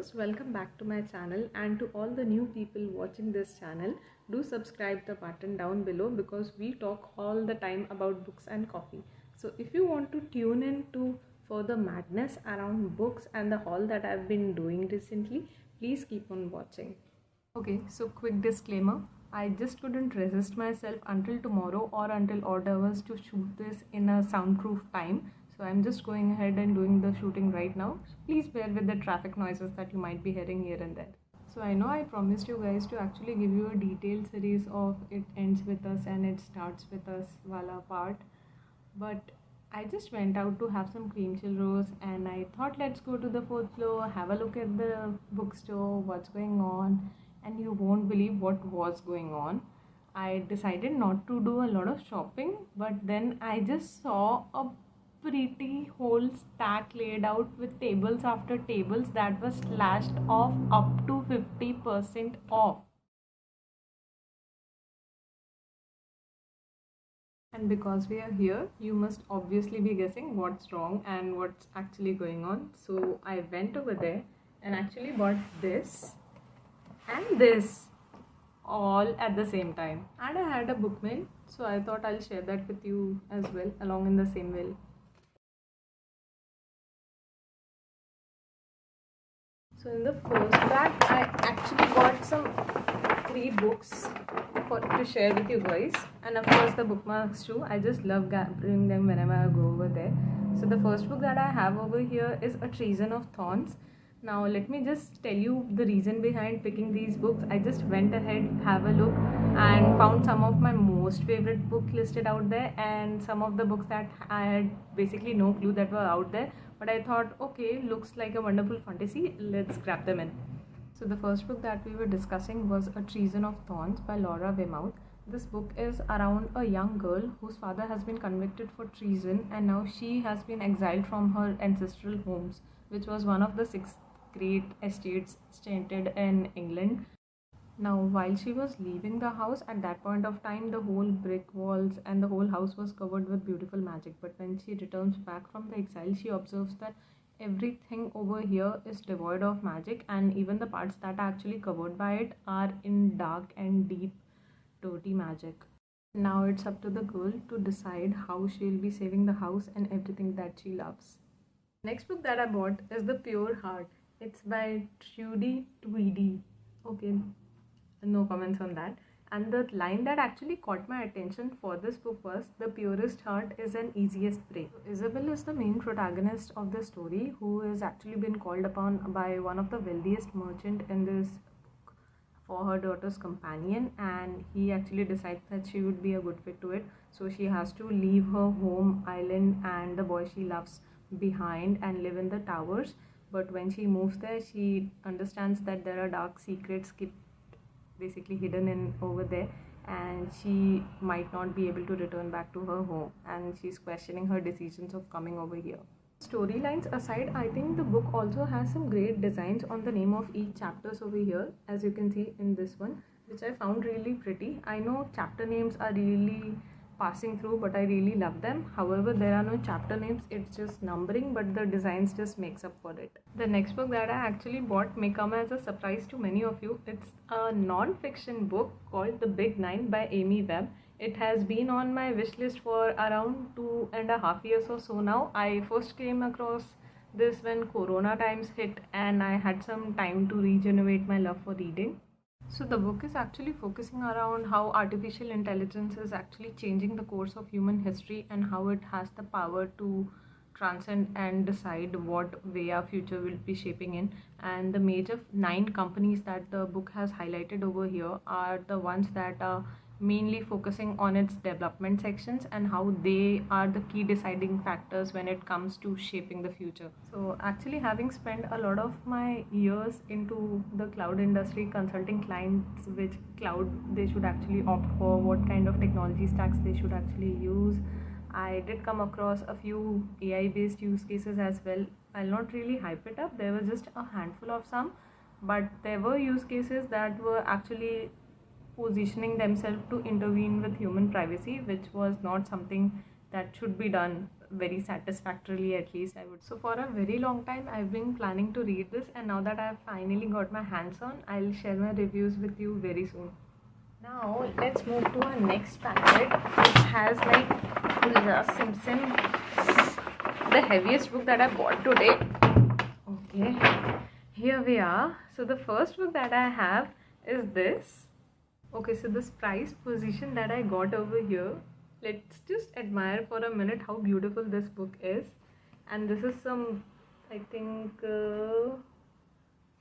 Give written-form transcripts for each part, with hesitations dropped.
viewers, welcome back to my channel, and to all the new people watching this channel, do subscribe the button down below because we talk all the time about books and coffee. So if you want to tune in to further madness around books and the haul that I've been doing recently, please keep on watching. Okay, so quick disclaimer. I just couldn't resist myself until tomorrow or until odd hours to shoot this in a soundproof time. So I'm just going ahead and doing the shooting right now. So please bear with the traffic noises that you might be hearing here and there. So I know I promised you guys to actually give you a detailed series of It Ends With Us and It Starts With Us wala part. But I just went out to have some cream churros and I thought let's go to the fourth floor, have a look at the bookstore, what's going on. And you won't believe what was going on. I decided not to do a lot of shopping, but then I just saw a pretty whole stack laid out with tables after tables that was slashed off up to 50% off. And because we are here, you must obviously be guessing what's wrong and what's actually going on. So I went over there and actually bought this and this all at the same time. And I had a book mail, so I thought I'll share that with you as well along in the same mail. So in the first bag, I actually got some 3 books to share with you guys, and of course the bookmarks too. I just love gathering them whenever I go over there. So the first book that I have over here is A Treason of Thorns. Now let me just tell you the reason behind picking these books. I just went ahead, have a look and found some of my most favorite books listed out there and some of the books that I had basically no clue that were out there. But I thought, okay, looks like a wonderful fantasy, let's grab them in. So the first book that we were discussing was A Treason of Thorns by Laura Weymouth. This book is around a young girl whose father has been convicted for treason and now she has been exiled from her ancestral homes, which was one of the 6 great estates stated in England. Now, while she was leaving the house, at that point of time, the whole brick walls and the whole house was covered with beautiful magic. But when she returns back from the exile, she observes that everything over here is devoid of magic, and even the parts that are actually covered by it are in dark and deep, dirty magic. Now it's up to the girl to decide how she'll be saving the house and everything that she loves. Next book that I bought is The Pure Heart. It's by Trudy Tweedy. Okay, no comments on that. And the line that actually caught my attention for this book was, "The purest heart is an easiest prey." Isabel is the main protagonist of the story, who is actually been called upon by one of the wealthiest merchant in this book for her daughter's companion, and he actually decides that she would be a good fit to it. So she has to leave her home island and the boy she loves behind and live in the towers. But when she moves there, she understands that there are dark secrets basically hidden in over there, and she might not be able to return back to her home, and she's questioning her decisions of coming over here. Storylines aside, I think the book also has some great designs on the name of each chapters over here, as you can see in this one, which I found really pretty. I know chapter names are really passing through, but I really love them. However, there are no chapter names, it's just numbering, but the designs just makes up for it. The next book that I actually bought may come as a surprise to many of you. It's a non-fiction book called The Big Nine by Amy Webb. It has been on my wish list for around 2.5 years or so now. I first came across this when Corona times hit and I had some time to regenerate my love for reading. So the book is actually focusing around how artificial intelligence is actually changing the course of human history and how it has the power to transcend and decide what way our future will be shaping in. And the major 9 companies that the book has highlighted over here are the ones that are mainly focusing on its development sections and how they are the key deciding factors when it comes to shaping the future. So actually, having spent a lot of my years into the cloud industry consulting clients which cloud they should actually opt for, what kind of technology stacks they should actually use, I did come across a few AI based use cases as well. I'll not really hype it up, there was just a handful of some, but there were use cases that were actually positioning themselves to intervene with human privacy, which was not something that should be done very satisfactorily, at least I would. So for a very long time I've been planning to read this, and now that I've finally got my hands on, I'll share my reviews with you very soon. Now let's move to our next packet, which has like Hulda Simpson, the heaviest book that I bought today. Okay, here we are. So the first book that I have is this. Okay, so this price position that I got over here, let's just admire for a minute how beautiful this book is. And this is some, I think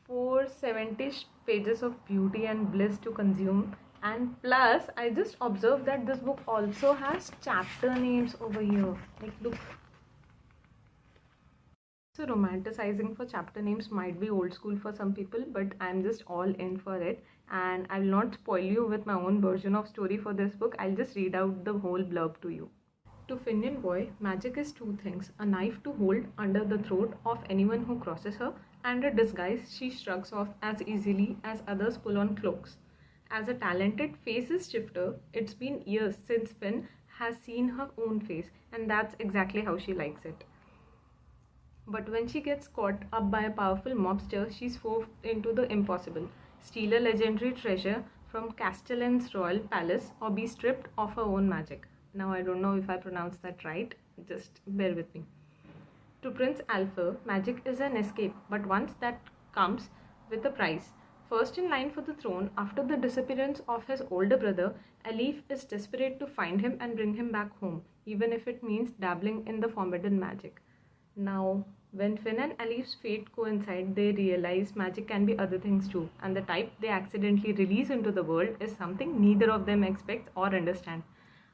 470 pages of beauty and bliss to consume. And plus I just observed that this book also has chapter names over here. Like, look. So romanticizing for chapter names might be old school for some people, but I'm just all in for it, and I will not spoil you with my own version of story for this book. I'll just read out the whole blurb to you. To Finian Boy, magic is two things: a knife to hold under the throat of anyone who crosses her, and a disguise she shrugs off as easily as others pull on cloaks. As a talented faces shifter, it's been years since Finn has seen her own face, and that's exactly how she likes it. But when she gets caught up by a powerful mobster, she's forced into the impossible: steal a legendary treasure from Castellan's royal palace, or be stripped of her own magic. Now I don't know if I pronounced that right, just bear with me. To Prince Alpha, magic is an escape, but once that comes with a price. First in line for the throne, after the disappearance of his older brother, Alif is desperate to find him and bring him back home, even if it means dabbling in the forbidden magic. Now, when Finn and Alif's fate coincide, they realize magic can be other things too, and the type they accidentally release into the world is something neither of them expects or understand.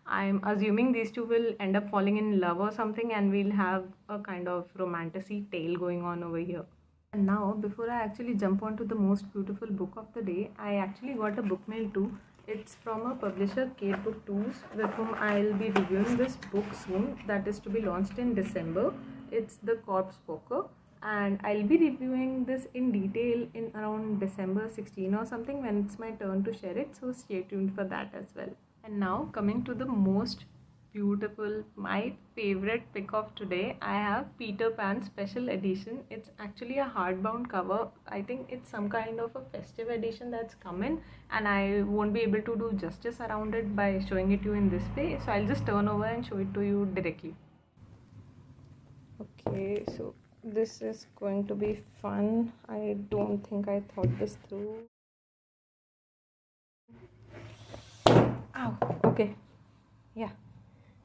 I'm assuming these two will end up falling in love or something, and we'll have a kind of romantasy tale going on over here. And now, before I actually jump on to the most beautiful book of the day, I actually got a book mail too. It's from a publisher, Kate Book Tours, with whom I'll be reviewing this book soon. That is to be launched in December. It's The Corpse Poker, and I'll be reviewing this in detail in around December 16 or something, when it's my turn to share it. So stay tuned for that as well. And now coming to the most beautiful, my favorite pick of today, I have Peter Pan special edition. It's actually a hardbound cover. I think it's some kind of a festive edition that's come in, and I won't be able to do justice around it by showing it to you in this way, so I'll just turn over and show it to you directly. Okay, so this is going to be fun. I don't think I thought this through. Ow, okay, yeah.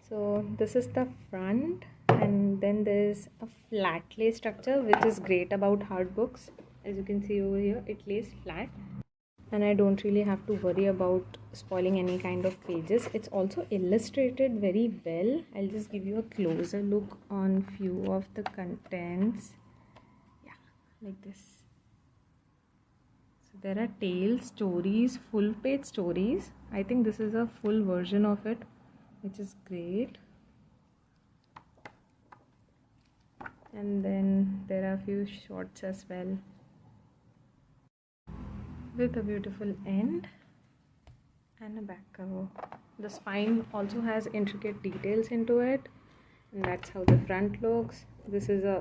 So this is the front, and then there's a flat lay structure, which is great about hard books. As you can see over here, it lays flat, and I don't really have to worry about spoiling any kind of pages. It's also illustrated very well. I'll just give you a closer look on few of the contents. Yeah, like this. So there are tale stories, full page stories. I think this is a full version of it, which is great. And then there are a few shorts as well, with a beautiful end and a back cover. The spine also has intricate details into it, and that's how the front looks. This is a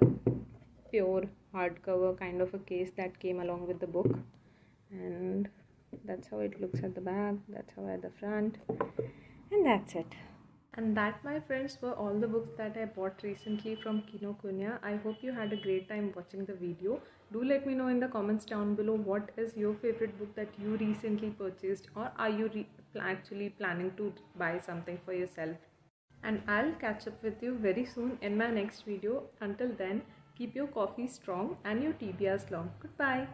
pure hardcover kind of a case that came along with the book, and that's how it looks at the back, that's how at the front, and that's it. And that, my friends, were all the books that I bought recently from Kinokuniya. I hope you had a great time watching the video. Do let me know in the comments down below what is your favorite book that you recently purchased, or are you actually planning to buy something for yourself. And I'll catch up with you very soon in my next video. Until then, keep your coffee strong and your TBRs long. Goodbye.